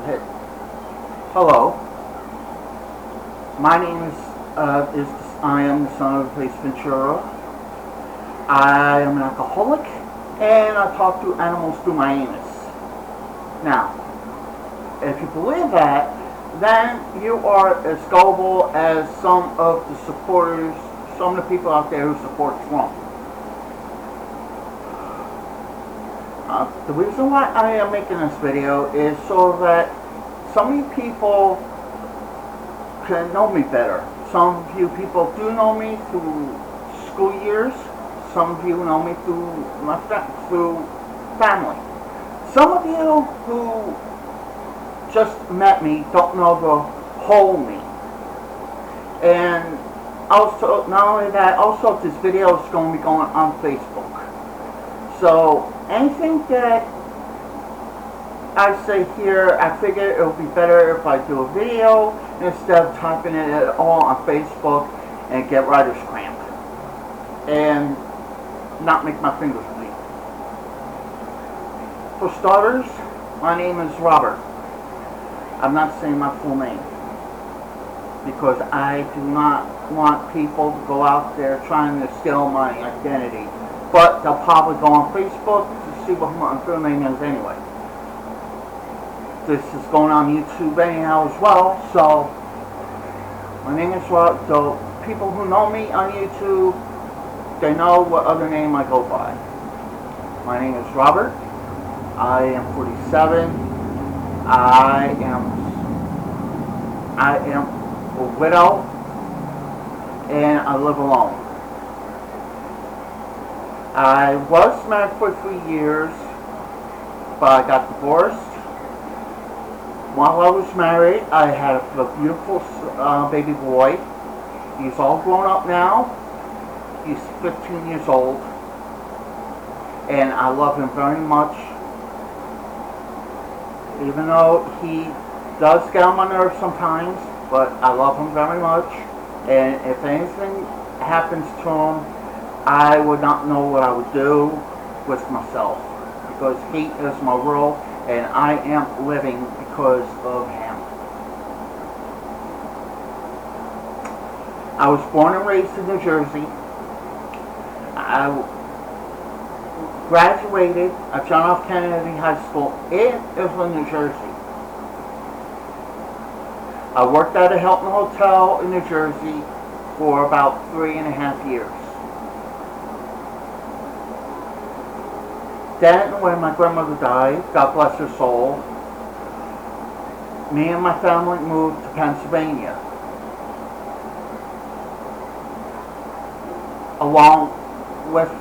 Hey, hello. My name is I am the son of Ace Ventura. I am an alcoholic, and I talk to animals through my anus. Now, if you believe that, then you are as gullible as some of the supporters, some of the people out there who support Trump. The reason why I am making this video is so that some of you people can know me better. Some of you people do know me through school years. Some of you know me through through family. Some of you who just met me don't know the whole me. And also, not only that, also this video is going to be going on Facebook. So anything that I say here, I figure it would be better if I do a video instead of typing it all on Facebook and get writer's cramp and not make my fingers bleed. For starters, my name is Robert. I'm not saying my full name because I do not want people to go out there trying to steal my identity. But they'll probably go on Facebook to see what my real name is anyway. This is going on YouTube anyhow as well, so my name is Robert. So people who know me on YouTube, they know what other name I go by. My name is Robert. I am 47. I am a widow, and I live alone. I was married for 3 years, but I got divorced. While I was married, I had a beautiful baby boy. He's all grown up now. He's 15 years old, and I love him very much. Even though he does get on my nerves sometimes, but I love him very much. And if anything happens to him, I would not know what I would do with myself, because he is my world and I am living because of him. I was born and raised in New Jersey. I graduated at John F. Kennedy High School in Iselin, New Jersey. I worked at a Hilton Hotel in New Jersey for about 3.5 years. Then, when my grandmother died, God bless her soul, me and my family moved to Pennsylvania, along with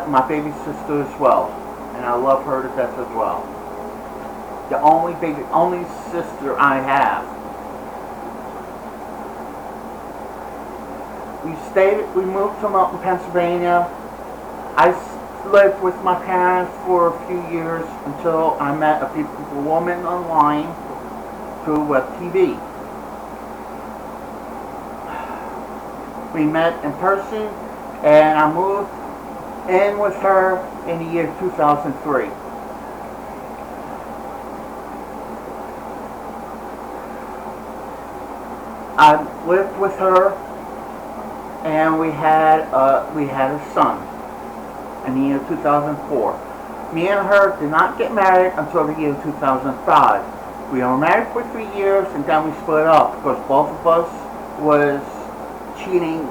my baby sister as well, and I love her to death as well. The only sister I have. We moved to Milton, Pennsylvania. I lived with my parents for a few years until I met a beautiful woman online through web TV. We met in person, and I moved in with her in the year 2003. I lived with her, and we had a son in the year 2004. Me and her did not get married until the year 2005. We were married for 3 years, and then we split up because both of us was cheating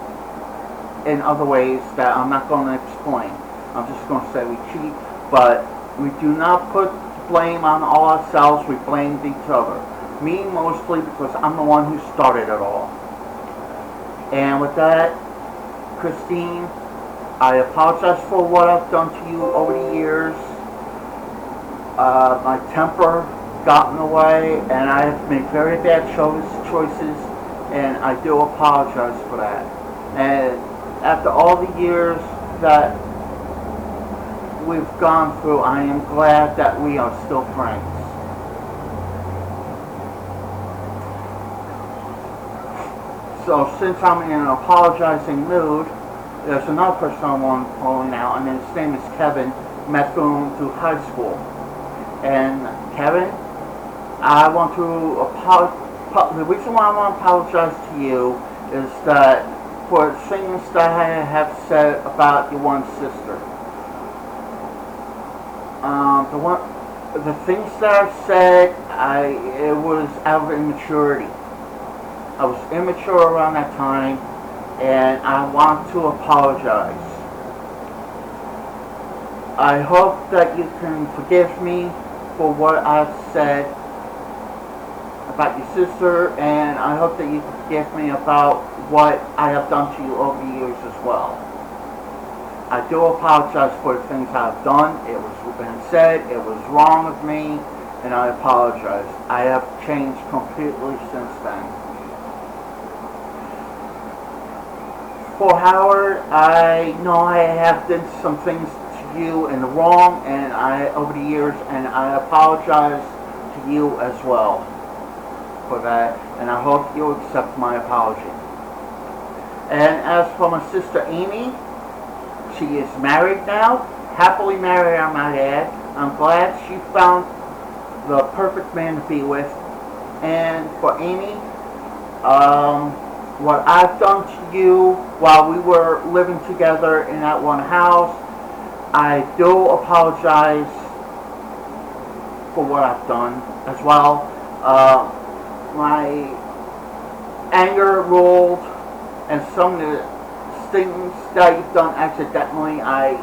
in other ways that I'm not going to explain. I'm just going to say we cheat, but we do not put blame on all ourselves. We blamed each other. Me mostly because I'm the one who started it all. And with that, Christine, I apologize for what I've done to you over the years. My temper got in the way, and I have made very bad choices, and I do apologize for that. And after all the years that we've gone through, I am glad that we are still friends. So since I'm in an apologizing mood, there's another person I want to call now, and his name is Kevin. Met through high school. And Kevin, I want to apologize. The reason why I want to apologize to you is that for things that I have said about your one sister. The things that I've said, it was out of immaturity. I was immature around that time, and I want to apologize. I hope that you can forgive me for what I've said about your sister, and I hope that you can forgive me about what I have done to you over the years as well. I do apologize for the things I've done. It was been said, it was wrong of me, and I apologize. I have changed completely since then. For Howard, I know I have done some things to you in the wrong, and over the years, and I apologize to you as well for that, and I hope you'll accept my apology. And as for my sister Amy, she is married now, happily married, I might add. I'm glad she found the perfect man to be with. And for Amy, what I've done to you while we were living together in that one house, I do apologize for what I've done as well. My anger ruled, and some of the things that you've done accidentally, I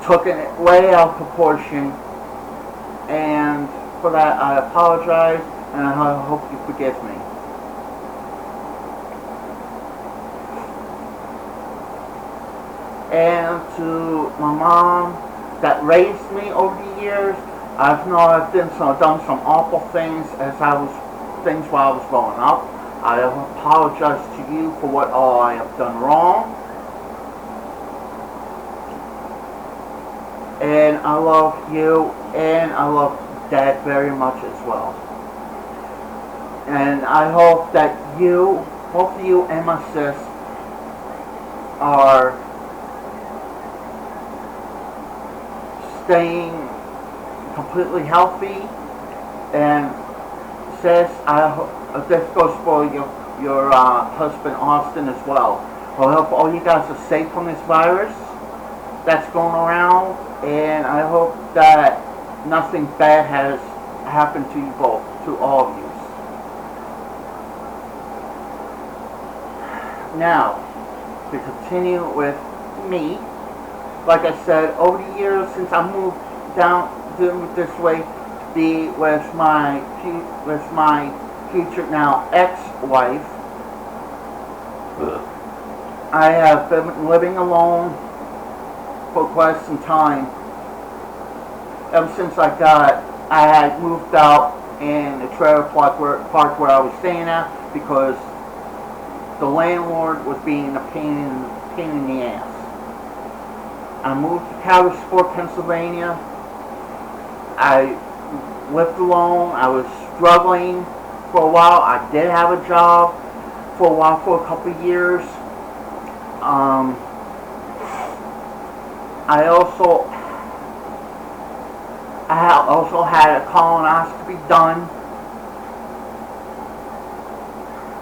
took it way out of proportion, and for that I apologize, and I hope you forgive me. And to my mom that raised me over the years, I've done some awful things things while I was growing up. I apologize to you for what all I have done wrong. And I love you, and I love Dad very much as well. And I hope that both of you and my sis, are staying completely healthy. And sis, this goes for your husband Austin as well. I hope all you guys are safe from this virus that's going around, and I hope that nothing bad has happened to you both, to all of you. Now, to continue with me, like I said, over the years since I moved down this way to be with my future now ex-wife, I have been living alone for quite some time. Ever since I had moved out in the trailer park where I was staying at, because the landlord was being a pain in the ass. I moved to Caldersport, Pennsylvania. I lived alone. I was struggling for a while. I did have a job for a while, for a couple of years. I also had a colonoscopy done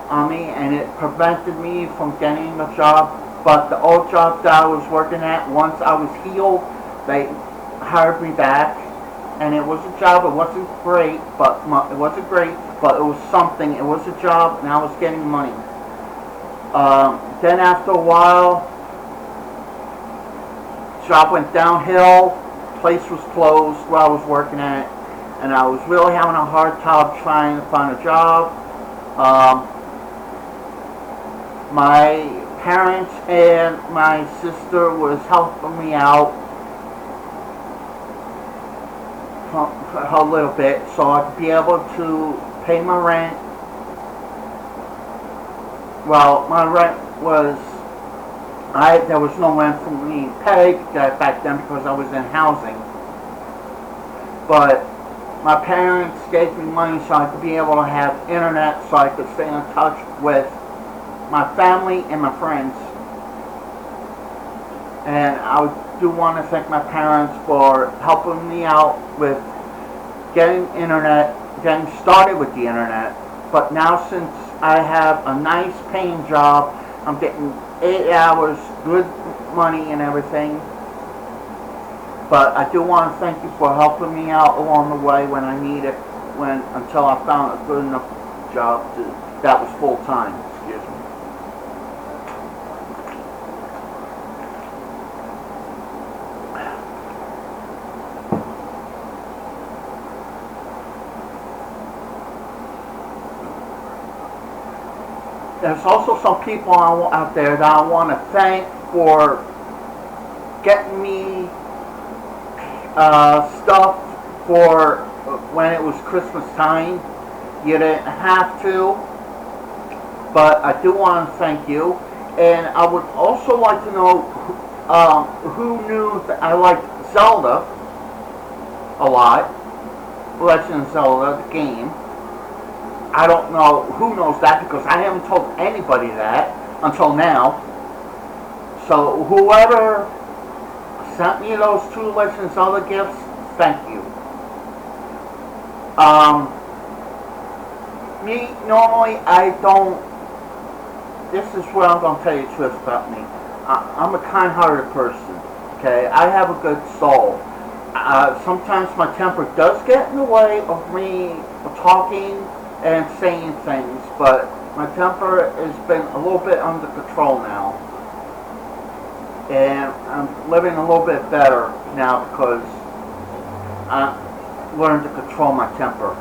on me, and it prevented me from getting a job. But the old job that I was working at, once I was healed, they hired me back, and it was a job. It wasn't great, but it was something. It was a job, and I was getting money. Then after a while, job went downhill. Place was closed where I was working at, and I was really having a hard time trying to find a job. My parents and my sister was helping me out a little bit so I could be able to pay my rent. Well, my rent was, there was no rent for me to pay back then because I was in housing. But my parents gave me money so I could be able to have internet, so I could stay in touch with my family and my friends. And I do want to thank my parents for helping me out with getting internet, getting started with the internet. But now since I have a nice paying job, I'm getting 8 hours, good money and everything. But I do want to thank you for helping me out along the way when I need it, until I found a good enough job that was full time. Excuse me. There's also some people out there that I want to thank for getting me stuff for when it was Christmas time. You didn't have to, but I do want to thank you. And I would also like to know who knew that I liked Zelda a lot. Legend of Zelda, the game. I don't know who knows that, because I haven't told anybody that until now. So whoever sent me those 2 Legend of Zelda gifts, thank you. Me, normally I don't, this is what I'm going to tell you the truth about me. I'm a kind-hearted person, okay? I have a good soul. Sometimes my temper does get in the way of me talking and saying things, but my temper has been a little bit under control now. And I'm living a little bit better now because I learned to control my temper.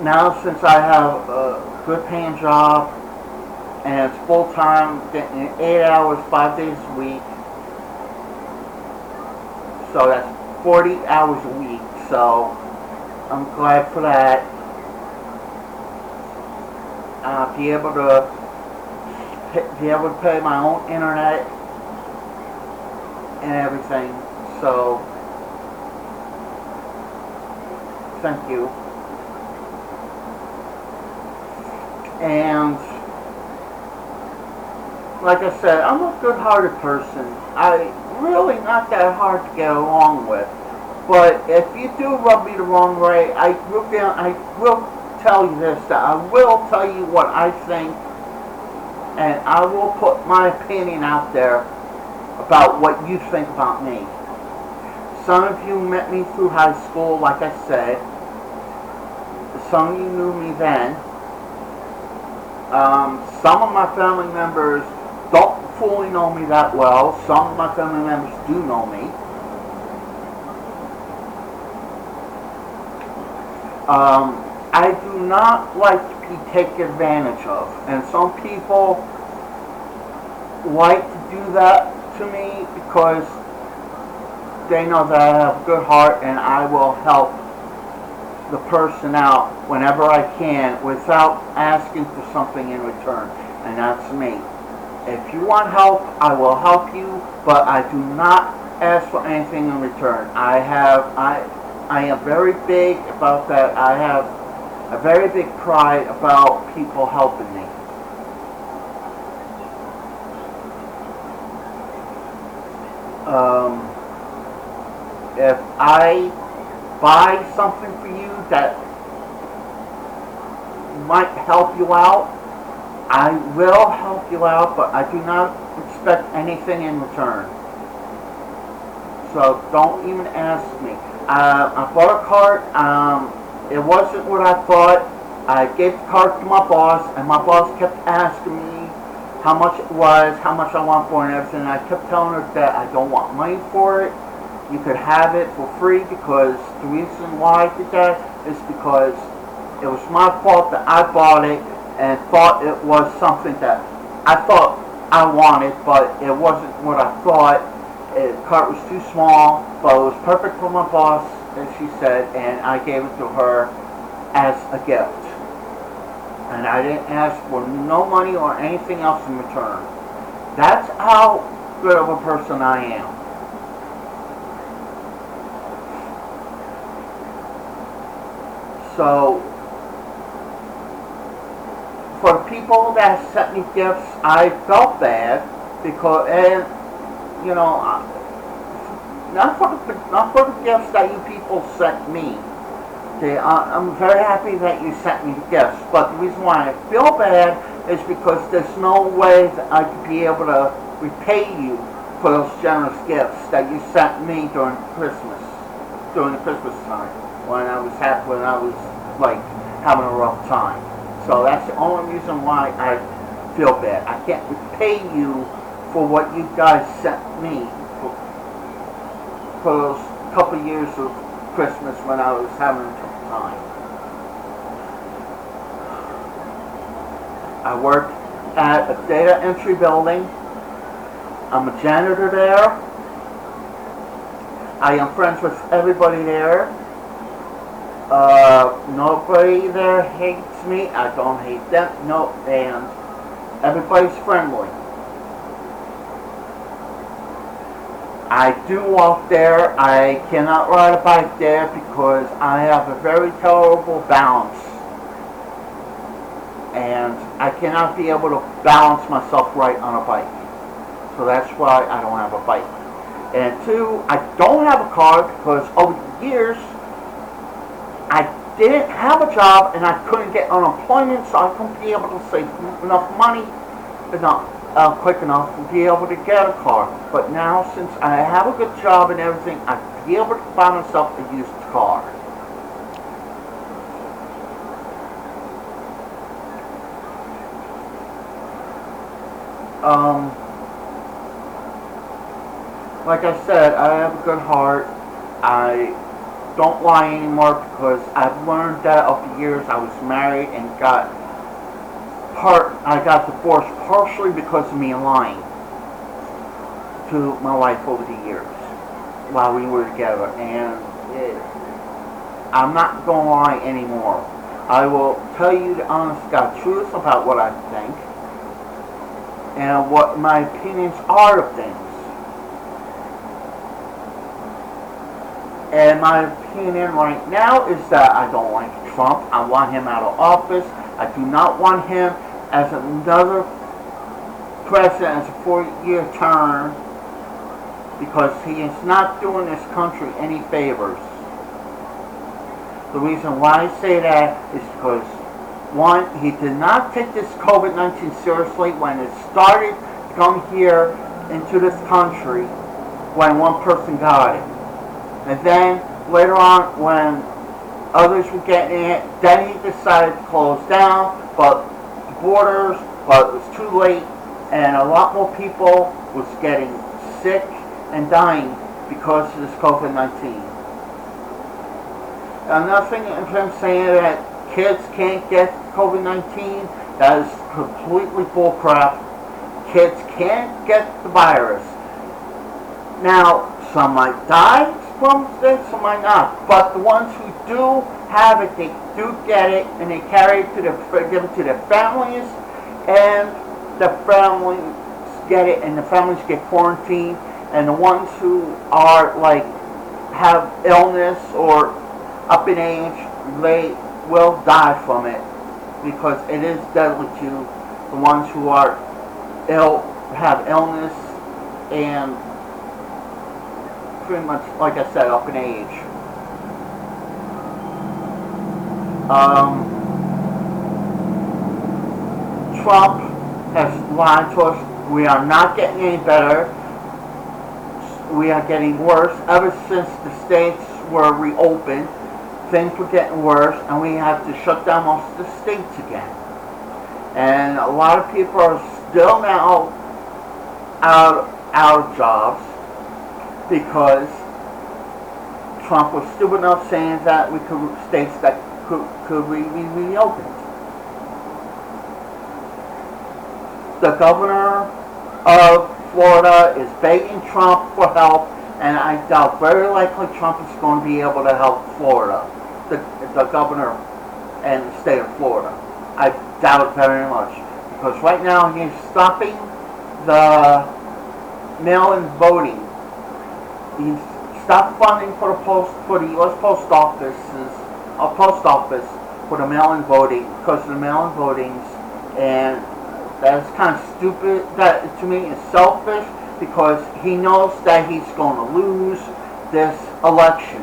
Now since I have a good paying job and it's full time, getting 8 hours, 5 days a week, so that's 40 hours a week, so I'm glad for that. Be able to pay my own internet and everything, so thank you. And like I said, I'm a good-hearted person. I really not that hard to get along with. But if you do rub me the wrong way, I will tell you this, that I will tell you what I think, and I will put my opinion out there about what you think about me. Some of you met me through high school, like I said. Some of you knew me then. Some of my family members don't fully know me that well. Some of my family members do know me. I do not like to be taken advantage of, and some people like to do that to me because they know that I have a good heart and I will help the person out whenever I can without asking for something in return, and that's me. If you want help, I will help you, but I do not ask for anything in return. I am very big about that. I have a very big pride about people helping me. If I buy something for you that might help you out, I will help you out, but I do not expect anything in return. So don't even ask me. I bought a cart. It wasn't what I thought. I gave the cart to my boss, and my boss kept asking me how much it was, how much I want for it and everything. And I kept telling her that I don't want money for it. You could have it for free, because the reason why I did that is because it was my fault that I bought it and thought it was something that I thought I wanted, but it wasn't what I thought. The cart was too small, but it was perfect for my boss, as she said, and I gave it to her as a gift. And I didn't ask for no money or anything else in return. That's how good of a person I am. So, for the people that sent me gifts, I felt bad because, and you know, not for the gifts that you people sent me. Okay, I'm very happy that you sent me the gifts, but the reason why I feel bad is because there's no way that I could be able to repay you for those generous gifts that you sent me during the Christmas time, when I was like having a rough time. So that's the only reason why I feel bad. I can't repay you for what you guys sent me for those couple of years of Christmas when I was having a tough time. I work at a data entry building. I'm a janitor there. I am friends with everybody there. Nobody there hates me. I don't hate them. No, and everybody's friendly. I do walk there. I cannot ride a bike there because I have a very terrible balance. And I cannot be able to balance myself right on a bike. So that's why I don't have a bike. And two, I don't have a car because over the years, I didn't have a job and I couldn't get unemployment, so I couldn't be able to save enough money, quick enough to be able to get a car. But now, since I have a good job and everything, I'd be able to buy myself a used car. Like I said, I have a good heart. I don't lie anymore because I've learned that over the years. I was married and I got divorced partially because of me lying to my wife over the years while we were together. And I'm not going to lie anymore. I will tell you the honest God truth about what I think and what my opinions are of things. And my opinion right now is that I don't like Trump. I want him out of office. I do not want him as another president, as a 4-year term, because he is not doing this country any favors. The reason why I say that is because, one, he did not take this COVID-19 seriously when it started to come here into this country when one person got it. And then later on, when others were getting it, then he decided to close down, but the borders, but it was too late, and a lot more people was getting sick and dying because of this COVID-19. Another thing I'm saying that kids can't get COVID-19, that is completely bullcrap. Kids can't get the virus. Now, some might die from this, some might not. But the ones who do have it, they do get it, and they carry it give it to their families, and the families get it, and the families get quarantined. And the ones who are have illness or up in age, they will die from it because it is deadly to the ones who are ill, have illness, and pretty much, like I said, up in age. Trump has lied to us. We are not getting any better. We are getting worse. Ever since the states were reopened, things were getting worse, and we have to shut down most of the states again. And a lot of people are still now out of jobs because Trump was stupid enough saying that states that could be reopened. The governor of Florida is begging Trump for help, and I doubt very likely Trump is going to be able to help Florida, the governor and the state of Florida. I doubt it very much, because right now he's stopping the mail-in voting. He's stopped funding for the U.S. post office for the mail-in voting because of the mail-in votings, and that is kind of stupid. That to me is selfish because he knows that he's going to lose this election.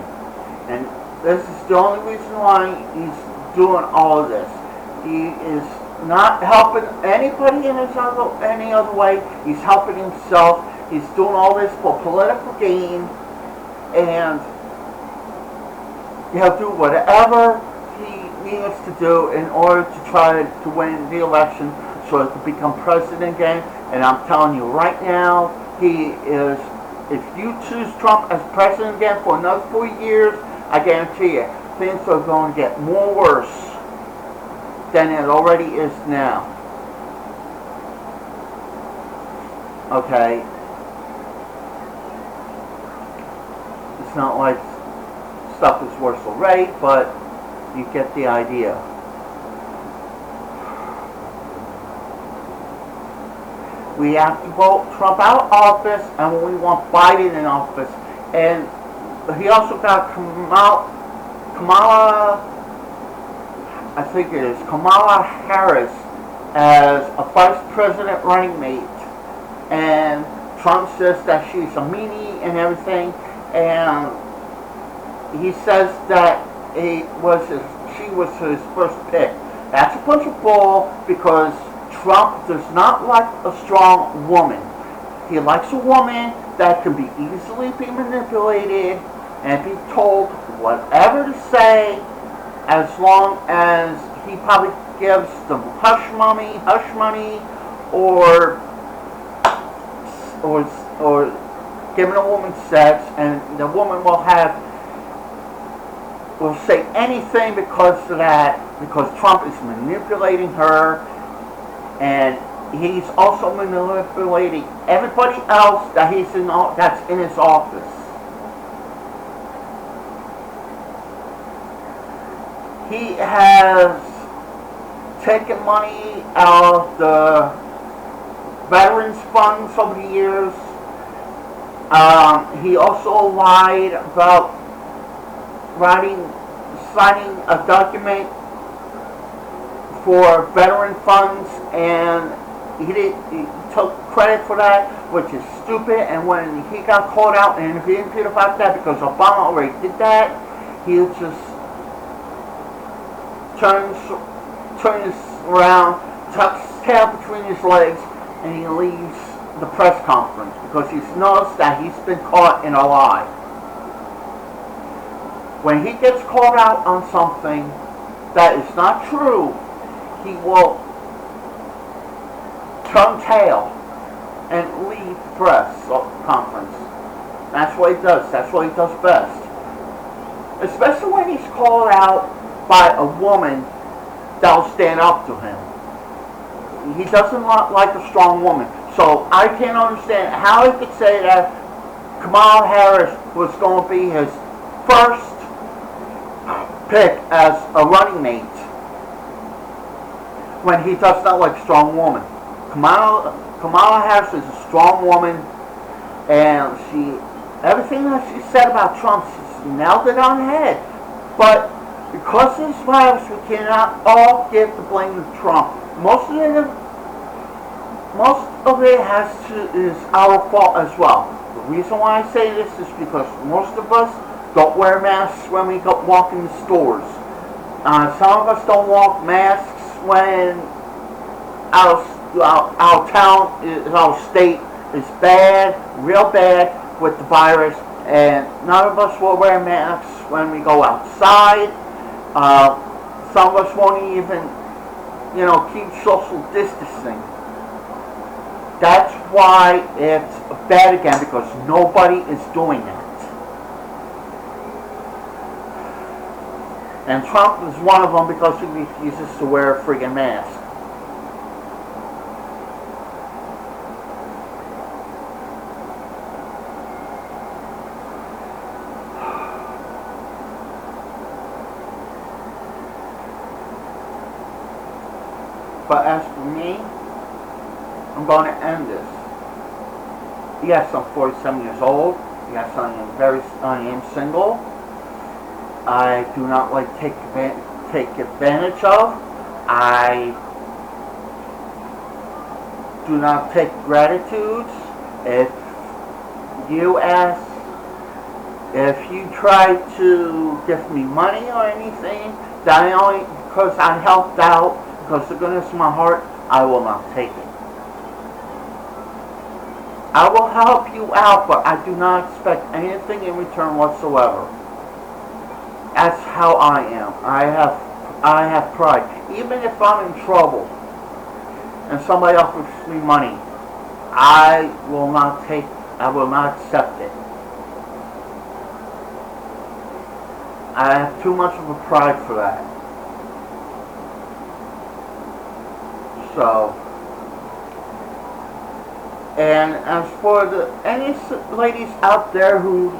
And this is the only reason why he's doing all of this. He is not helping anybody in any other way. He's helping himself. He's doing all this for political gain, and he'll do whatever he needs to do in order to try to win the election so as to become president again. And I'm telling you right now, he is, if you choose Trump as president again for another 4 years, I guarantee you, things are going to get more worse than it already is now. Okay? It's not like stuff is worse already, but you get the idea. We have to vote Trump out of office, and we want Biden in office. And he also got Kamala Harris as a vice president running mate. And Trump says that she's a meanie and everything. And he says that she was his first pick. That's a bunch of bull, because Trump does not like a strong woman. He likes a woman that can be easily be manipulated and be told whatever to say, as long as he probably gives them hush money, or giving a woman sex, and the woman will say anything because of that, because Trump is manipulating her, and he's also manipulating everybody else that's in his office. He has taken money out of the veterans funds over the years. He also lied about signing a document for veteran funds, and he took credit for that, which is stupid. And when he got called out and he interviewed about that, because Obama already did that, he just turns around, tucks his tail between his legs, and he leaves the press conference because he knows that he's been caught in a lie. When he gets called out on something that is not true, he will turn tail and leave the press conference. That's what he does. That's what he does best. Especially when he's called out by a woman that will stand up to him. He doesn't like a strong woman. So I can't understand how he could say that Kamala Harris was going to be his first pick as a running mate when he does not like a strong woman. Kamala Harris is a strong woman, and everything that she said about Trump, she's nailed it on the head. But because of this virus, we cannot all give the blame to Trump. Most of it is our fault as well. The reason why I say this is because most of us don't wear masks when we walk in the stores. Some of us don't wear masks when our town, our state is bad, real bad with the virus, and none of us will wear masks when we go outside. Some of us won't even, keep social distancing. That's why it's bad again, because nobody is doing that. And Trump is one of them because he refuses to wear a friggin' mask. But as for me, I'm going to end this. Yes, I'm 47 years old. Yes, I am single. I do not like take advantage of. I do not take gratitudes. If you ask, if you try to give me money or anything, that only because I helped out, because of the goodness of my heart, I will not take it. I will help you out, but I do not expect anything in return whatsoever. That's how I am. I have pride. Even if I'm in trouble and somebody offers me money, I will not accept it. I have too much of a pride for that. So, and as for any ladies out there who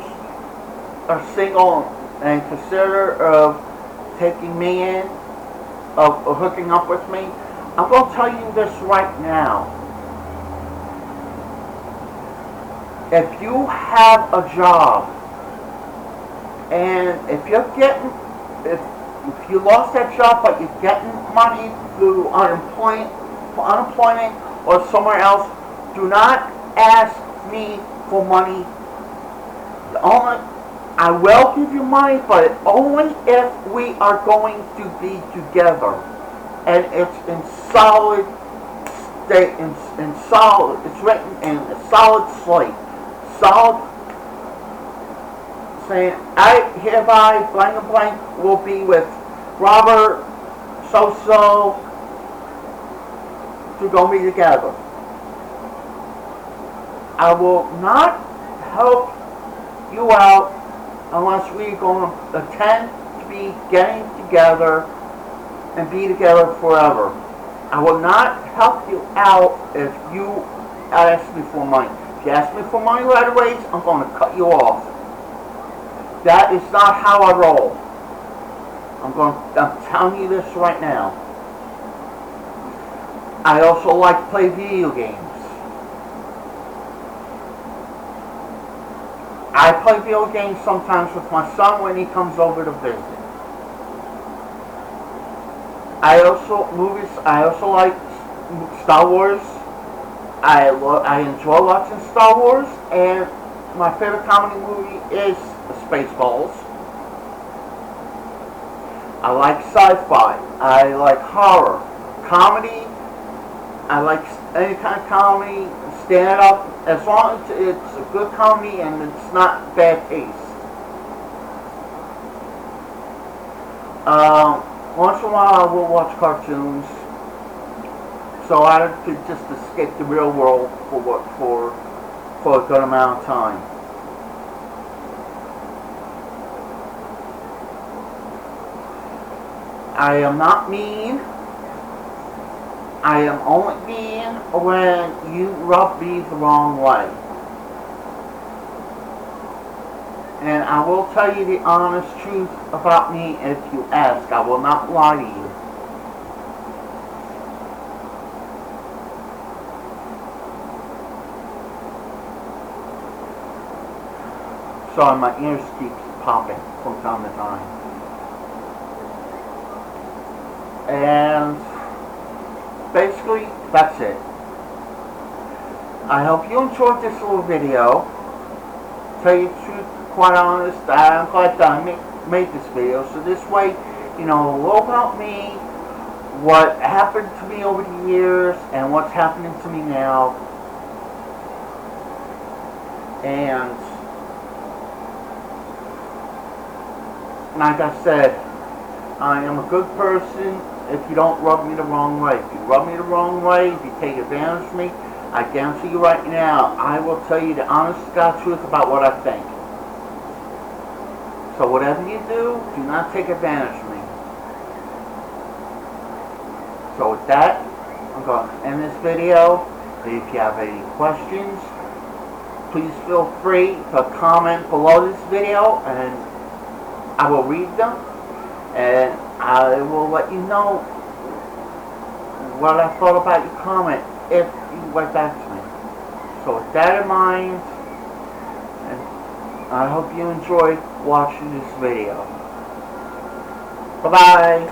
are single and consider of taking me in, of hooking up with me, I'm going to tell you this right now. If you have a job, and if you lost that job but you're getting money through unemployment or somewhere else, do not ask me for money. I will give you money, but only if we are going to be together, and it's in solid state, it's written in a solid slate, saying, I hereby blank and blank will be with Robert so to go be together. I will not help you out unless we're going to intend to be getting together and be together forever. I will not help you out if you ask me for money. If you ask me for money right away, I'm going to cut you off. That is not how I roll. I'm telling you this right now. I also like to play video games. I play video games sometimes with my son when he comes over to visit. I also like Star Wars. I enjoy watching Star Wars, and my favorite comedy movie is Spaceballs. I like sci-fi. I like horror. Comedy. I like any kind of comedy. Stand up. As long as it's a good comedy and it's not bad taste. Once in a while I will watch cartoons, so I could just escape the real world for a good amount of time. I am not mean. I am only mean when you rub me the wrong way. And I will tell you the honest truth about me if you ask. I will not lie to you. Sorry, my ears keep popping from time to time. And basically, that's it. I hope you enjoyed this little video. Tell you the truth, quite honest, I'm glad that I made this video. So this way, you know a little about me, what happened to me over the years, and what's happening to me now. And like I said, I am a good person if you don't rub me the wrong way. If you rub me the wrong way, if you take advantage of me, I guarantee you right now, I will tell you the honest to God truth about what I think. So whatever you do not take advantage of me. So with that, I'm going to end this video. If you have any questions, please feel free to comment below this video, and I will read them, and I will let you know what I thought about your comment if you write back to me. So with that in mind, and I hope you enjoyed watching this video. Bye-bye.